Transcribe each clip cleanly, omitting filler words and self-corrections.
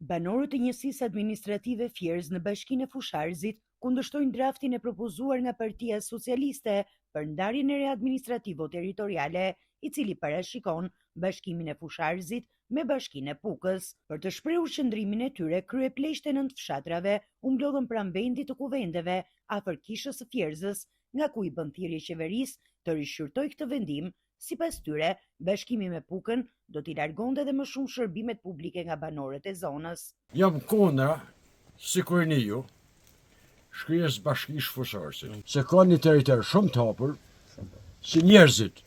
Banorët e njësisë administrative Fierz në Bashkinë e Fusharzit kundërshtojnë draftin e propozuar nga Partia Socialiste për ndarjen e re-administrativo-territoriale, i cili parashikon bashkimin e Fusharzit me Bashkinë e Pukës. Për të shprehur qëndrimin e tyre, kryepleqtë e 9 fshatrave u mblodhën pranë vendit të kuvendeve afër kishës së Fierzës, nga ku i bën thirrje qeverisë të rishqyrtojë këtë vendim. Sipas tyre, bashkimi me Pukën do t'i largonte edhe më shumë shërbimet publike nga banorët e zonës. Jam kundra, si kur një ju, shkrijes bashkisë Fusharzit, se ka një territor shumë të hapur, si njerëzit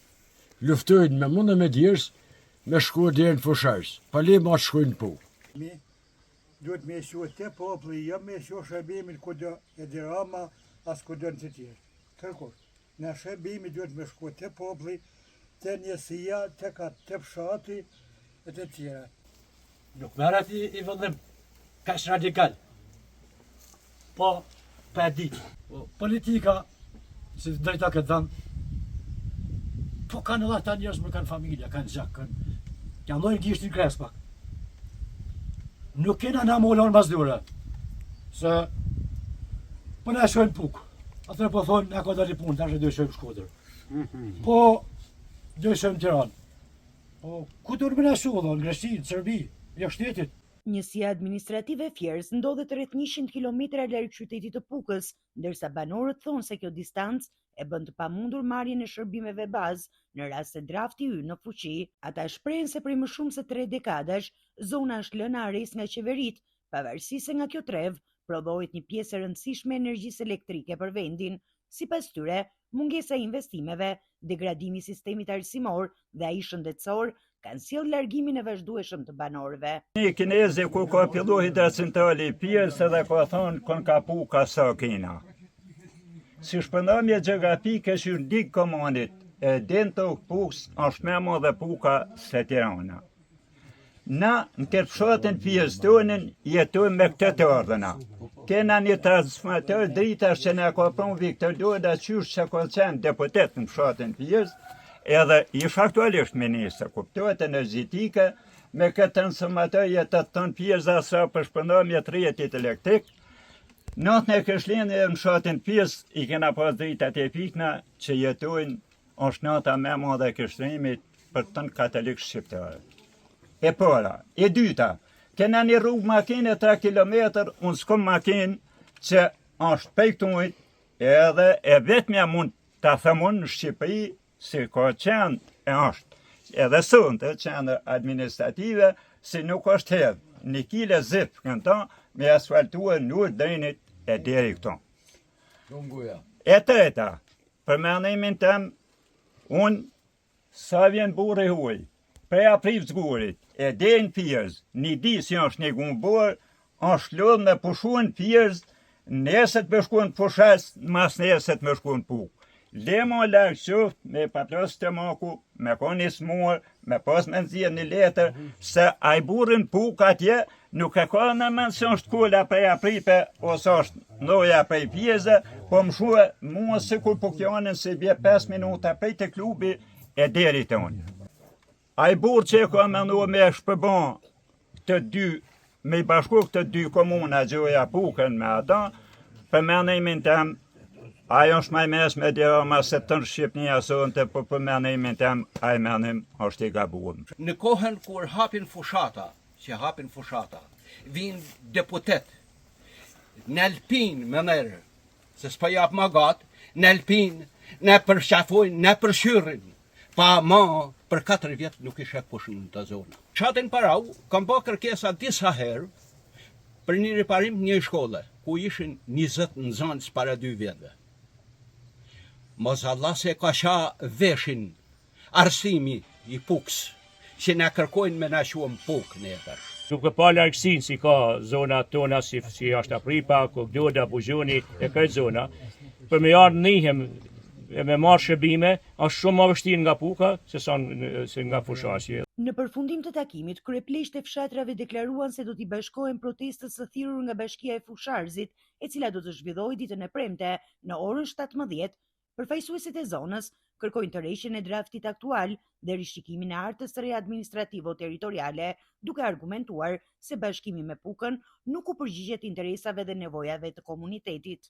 luftojnë me mundë me djerës me shku deri në Fusharz, pa le ma të shkojnë në Pukë. Mi duhet me shqo të populli, jo me shqo shërbimin kudo e dirama, as kudo në të tjerë. Kërkur, në shërbimi duhet me shku të populli, të njësia, të fshati, e të tjera. Nuk merret i vendim kaq radikal. Po, pa ditë. Politika, si drejta këtë dhënë, po kanë edhe ata njerëz më kanë familja, kanë gjak, kanë llojin gishtin kres pak. Nuk kena na molon mazdura, se po na shojnë Pukë. Atëre po thonë, na ka dalë punë, tash do të shojmë Shkodër. Po, do të shojmë Tiranë. Po, ku do të na shojnë, në Greqi, Serbi, jashtë shtetit? Njësia administrative Fierz ndodhet rreth 100 kilometra larg qytetit të Pukës, ndërsa banorët thonë se kjo distancë e bën të pamundur marrjen e shërbimeve bazë në rast se drafti hyj në fuqi. Ata shprehen se prej më shumë se 3 dekadash, zona është lënë ares nga qeveritë, pavarësisht se nga kjo trevë prodhohet një pjesë e rëndësishme e energjisë elektrike për vendin. Sipas tyre, mungesa e investimeve, degradimi i sistemit arsimor dhe ai shëndetësor kanë sjellë largimin e vazhdueshëm të banorëve. Një kinezi ku ka fillu hidrocentrali pjesë edhe ka thonë kon ka Puka sa kina. Si shpëndamje geografike që ndik komunit, e din të Pukës është me më dhe Puka se Tirana. Na në këtë fshatin pjesë tonin jetojmë me këtë të ardhëna. Kena një transformator dritash që ne ka pron Viktor Doda qysh që ka qenë deputet në fshatin pjesë, edhe ish aktualisht ministër, kuptohet energjetike, me këtë transformator jetat të në pjesë asa për shpëndamje të rjetit elektrik. Natën e Krishtlindjes në fshatin pjesë i kena pas dritat e pikna që jetojnë është nata me madhe e Krishtrimit për të në katolik shqiptarë. E para, e dyta, kena një rrugë makinë 3 kilometër, unë s'kom makinë që është pejktumit, edhe e vetëmja mund të thëmun në Shqipëri, si ka qenë e është, edhe sënë të qenë administrative, si nuk është hedhë, një kile zipë kënta, me asfaltua në drenit e deri këto. E treta, për mendimin tem, unë sa vjen burri huaj, preja privë zgurit, e den Fierz, një di si është një gumbor, është lodhë me pushuan Fierz, neset me shkuan Fusharz, mas neset me shkuan Pukë. Lema larkë qoftë me patros të maku, me koni smur, me pas me nëzirë një letër, se a i burin Pukë atje, nuk e ka në mend se është kolla preja pripe, ose është noja prej Fierzë, po më shue mua se kur Pukjanin se bje 5 minuta prej të klubi e deri të unë. A i burë që e ka menduar me shpërban këtë dy, me i bashku këtë 2 komuna gjoja Pukën me ata, për mendimin tem, ajo është maj mes me dirama se të në Shqipnia sonte, për mendimin tem, a i mendim është i gabuar. Në kohën kur hapin fushata, vinë deputet, në Alpin me nërë, se s'pa jap ma gatë, në Alpin, në përshafojnë, në përshyrën, pa ma për 4 vjetë nuk ishe pushën në të zona. Qatin parau, kam ba kërkesa disa herë për një riparim një shkolle, ku ishin 20 nxënës para 2 vjetëve. Mos Allah se ka qa veshin arsimi i Pukës, që na kërkojnë me na shuam Pukë në jetër. Nuk e pa largësin si ka zona tona, si është Apripa, Kogdoda, Buzhoni e këtë zona, për me jarë njëhem e me marrë shërbime, është shumë më vështirë nga Puka se nga Fushazi. Në përfundim të takimit, kryepleqtë e fshatrave deklaruan se do t'i bashkohen protestës së thirrur nga Bashkia e Fusharzit, e cila do të zhvillohej ditën e premte në orën 17. Përfaqësuesit e zonës kërkojnë tërheqjen e draftit aktual dhe rishikimin e hartës së re administrativo-territoriale, duke argumentuar se bashkimi me Pukën nuk u përgjigjet interesave dhe nevojave të komunitetit.